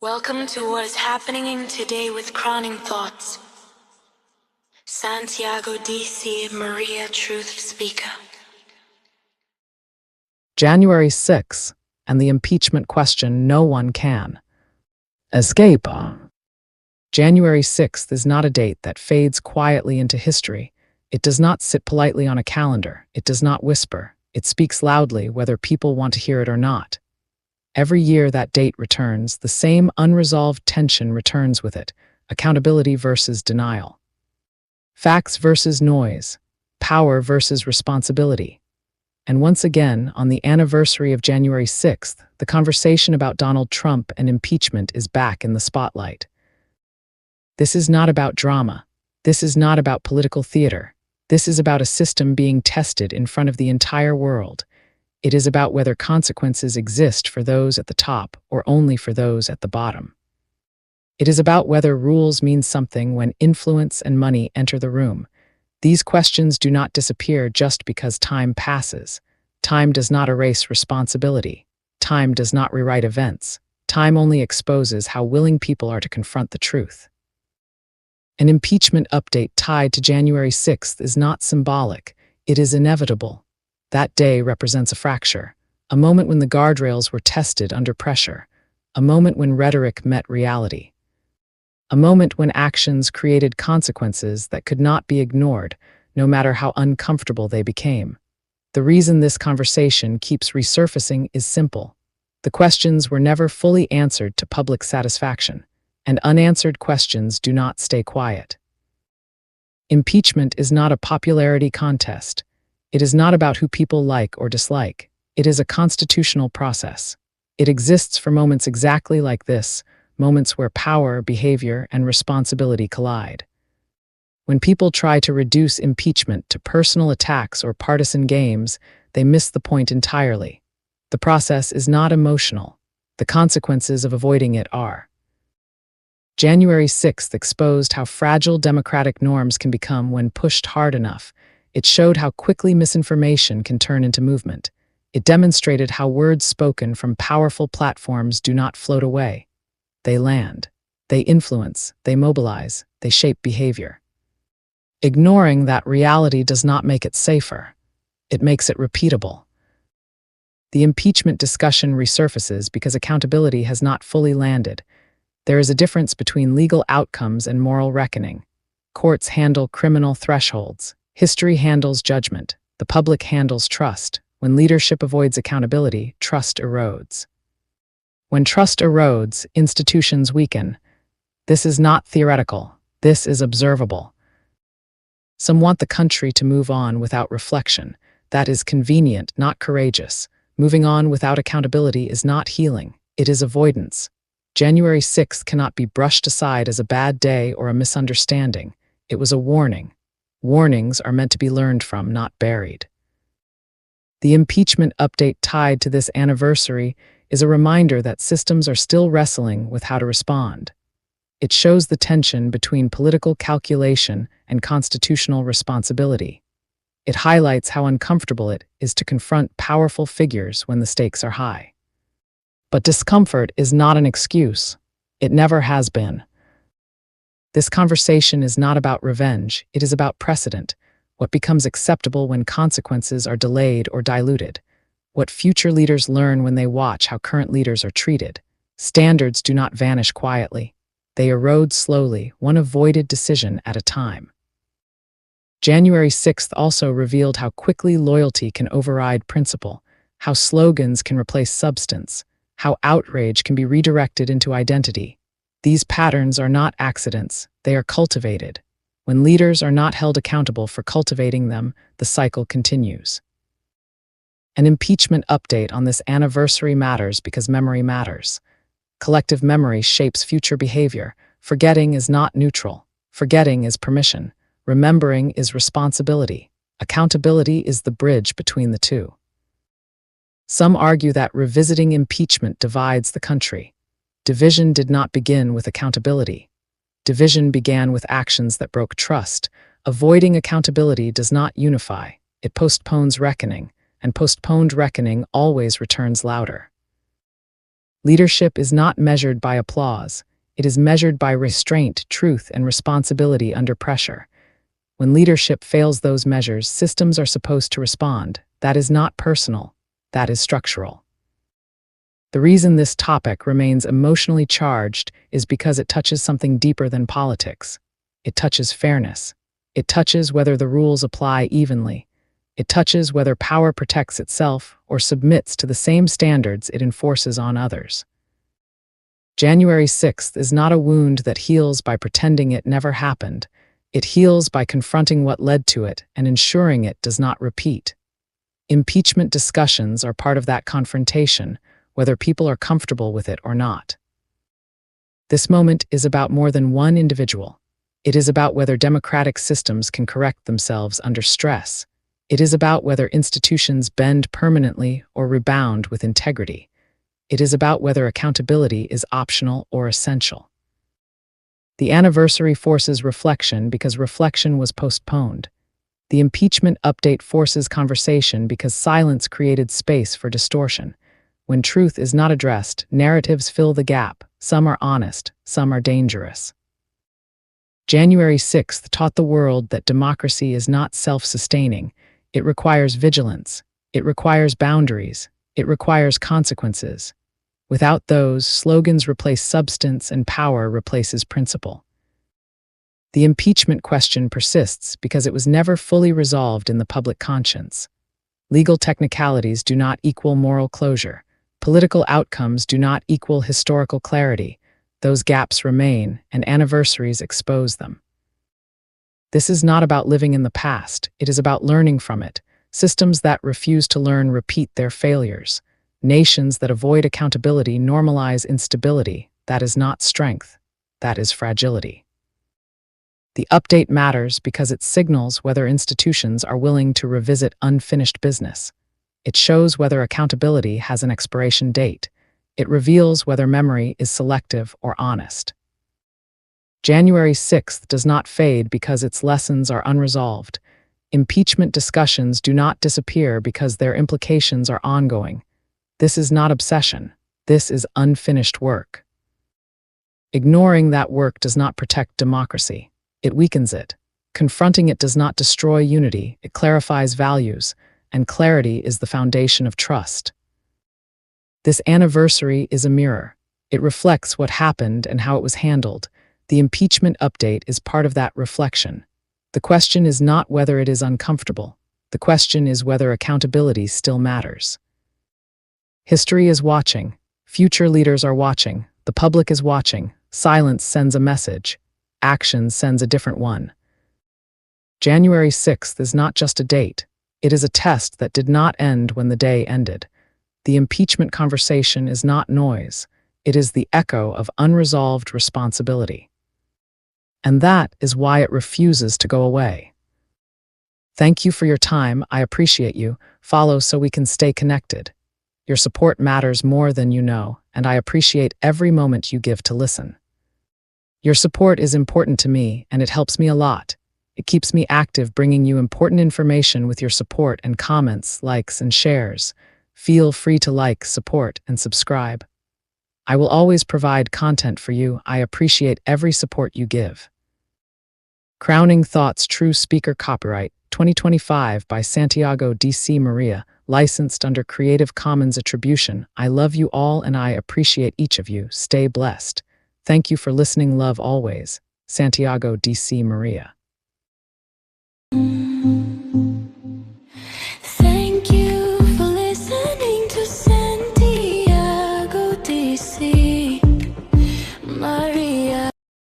Welcome to what is happening in today with Crowning Thoughts. Santiago D.C. Maria Truth Speaker. January 6, and the impeachment question no one can escape. January 6th is not a date that fades quietly into history. It does not sit politely on a calendar. It does not whisper. It speaks loudly whether people want to hear it or not. Every year that date returns, the same unresolved tension returns with it: accountability versus denial. Facts versus noise. Power versus responsibility. And once again, on the anniversary of January 6th, the conversation about Donald Trump and impeachment is back in the spotlight. This is not about drama. This is not about political theater. This is about a system being tested in front of the entire world. It is about whether consequences exist for those at the top or only for those at the bottom. It is about whether rules mean something when influence and money enter the room. These questions do not disappear just because time passes. Time does not erase responsibility. Time does not rewrite events. Time only exposes how willing people are to confront the truth. An impeachment update tied to January 6th is not symbolic. It is inevitable. That day represents a fracture, a moment when the guardrails were tested under pressure, a moment when rhetoric met reality, a moment when actions created consequences that could not be ignored, no matter how uncomfortable they became. The reason this conversation keeps resurfacing is simple. The questions were never fully answered to public satisfaction, and unanswered questions do not stay quiet. Impeachment is not a popularity contest. It is not about who people like or dislike. It is a constitutional process. It exists for moments exactly like this, moments where power, behavior, and responsibility collide. When people try to reduce impeachment to personal attacks or partisan games, they miss the point entirely. The process is not emotional. The consequences of avoiding it are. January 6th exposed how fragile democratic norms can become when pushed hard enough. It showed how quickly misinformation can turn into movement. It demonstrated how words spoken from powerful platforms do not float away. They land. They influence. They mobilize. They shape behavior. Ignoring that reality does not make it safer. It makes it repeatable. The impeachment discussion resurfaces because accountability has not fully landed. There is a difference between legal outcomes and moral reckoning. Courts handle criminal thresholds. History handles judgment. The public handles trust. When leadership avoids accountability, trust erodes. When trust erodes, institutions weaken. This is not theoretical. This is observable. Some want the country to move on without reflection. That is convenient, not courageous. Moving on without accountability is not healing. It is avoidance. January 6th cannot be brushed aside as a bad day or a misunderstanding. It was a warning. Warnings are meant to be learned from, not buried. The impeachment update tied to this anniversary is a reminder that systems are still wrestling with how to respond. It shows the tension between political calculation and constitutional responsibility. It highlights how uncomfortable it is to confront powerful figures when the stakes are high. But discomfort is not an excuse. It never has been. This conversation is not about revenge. It is about precedent. What becomes acceptable when consequences are delayed or diluted. What future leaders learn when they watch how current leaders are treated. Standards do not vanish quietly. They erode slowly, one avoided decision at a time. January 6th also revealed how quickly loyalty can override principle, how slogans can replace substance, how outrage can be redirected into identity. These patterns are not accidents, they are cultivated. When leaders are not held accountable for cultivating them, the cycle continues. An impeachment update on this anniversary matters because memory matters. Collective memory shapes future behavior. Forgetting is not neutral. Forgetting is permission. Remembering is responsibility. Accountability is the bridge between the two. Some argue that revisiting impeachment divides the country. Division did not begin with accountability. Division began with actions that broke trust. Avoiding accountability does not unify. It postpones reckoning, and postponed reckoning always returns louder. Leadership is not measured by applause. It is measured by restraint, truth, and responsibility under pressure. When leadership fails those measures, systems are supposed to respond. That is not personal. That is structural. The reason this topic remains emotionally charged is because it touches something deeper than politics. It touches fairness. It touches whether the rules apply evenly. It touches whether power protects itself or submits to the same standards it enforces on others. January 6th is not a wound that heals by pretending it never happened. It heals by confronting what led to it and ensuring it does not repeat. Impeachment discussions are part of that confrontation, whether people are comfortable with it or not. This moment is about more than one individual. It is about whether democratic systems can correct themselves under stress. It is about whether institutions bend permanently or rebound with integrity. It is about whether accountability is optional or essential. The anniversary forces reflection because reflection was postponed. The impeachment update forces conversation because silence created space for distortion. When truth is not addressed, narratives fill the gap. Some are honest, some are dangerous. January 6th taught the world that democracy is not self-sustaining. It requires vigilance. It requires boundaries. It requires consequences. Without those, slogans replace substance and power replaces principle. The impeachment question persists because it was never fully resolved in the public conscience. Legal technicalities do not equal moral closure. Political outcomes do not equal historical clarity. Those gaps remain, and anniversaries expose them. This is not about living in the past. It is about learning from it. Systems that refuse to learn repeat their failures. Nations that avoid accountability normalize instability. That is not strength. That is fragility. The update matters because it signals whether institutions are willing to revisit unfinished business. It shows whether accountability has an expiration date. It reveals whether memory is selective or honest. January 6th does not fade because its lessons are unresolved. Impeachment discussions do not disappear because their implications are ongoing. This is not obsession. This is unfinished work. Ignoring that work does not protect democracy. It weakens it. Confronting it does not destroy unity. It clarifies values, and clarity is the foundation of trust. This anniversary is a mirror. It reflects what happened and how it was handled. The impeachment update is part of that reflection. The question is not whether it is uncomfortable. The question is whether accountability still matters. History is watching. Future leaders are watching. The public is watching. Silence sends a message. Action sends a different one. January 6th is not just a date. It is a test that did not end when the day ended. The impeachment conversation is not noise. It is the echo of unresolved responsibility. And that is why it refuses to go away. Thank you for your time. I appreciate you. Follow so we can stay connected. Your support matters more than you know, and I appreciate every moment you give to listen. Your support is important to me, and it helps me a lot. It keeps me active, bringing you important information with your support and comments, likes, and shares. Feel free to like, support, and subscribe. I will always provide content for you. I appreciate every support you give. Crowning Thoughts True Speaker Copyright 2025 by Santiago D.C. Maria, licensed under Creative Commons Attribution. I love you all and I appreciate each of you. Stay blessed. Thank you for listening. Love always. Santiago D.C. Maria.